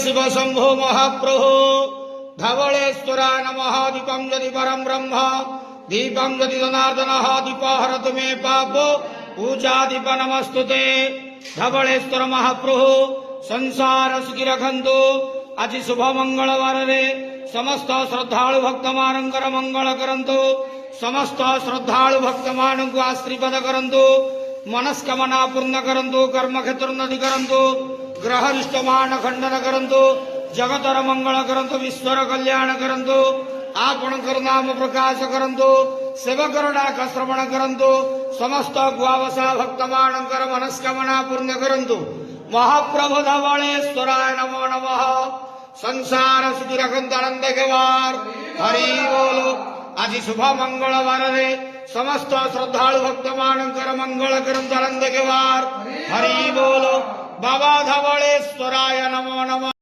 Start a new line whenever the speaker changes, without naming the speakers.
शिव शंभो महाप्रभो धवलेश्वराय नमः। दीपं यदि परं ब्रह्म दीपं यदि जनार्दन दीपहरत मे पापो पूजा दीप नमस्तुते। धवलेश्वर महाप्रभु संसार सुखी रखंतु। आज शुभ मंगलवार रे समस्त श्रद्धालु भक्त मानकर मंगल करंतु। समस्त श्रद्धालु भक्त मान को आशीर्वाद करंतु। मनस्कामना पूर्ण करंतु। कर्म क्षेत्र उन्नति करंतु। ग्रह रिष्टमान खंडन करंतु। जगतर मंगल करंतु। विश्वर कल्याण करंतु। आपणकर नाम प्रकाश करंतु। सेवकर डाक श्रवण करंतु। समस्त गुआवसा भक्त मानकर मनस्कामना पूर्ण करंतु। महाप्रभु धवलेश्वराय नमो नमः। संसार सुखी रखंतु आनंद केवार हरि बोल। आज शुभ मंगलवार रे समस्त श्रद्धालु भक्त मानकर मंगल करंतु आनंद केवार हरि बोल। बाबा धवलेश्वराय नमो नमः।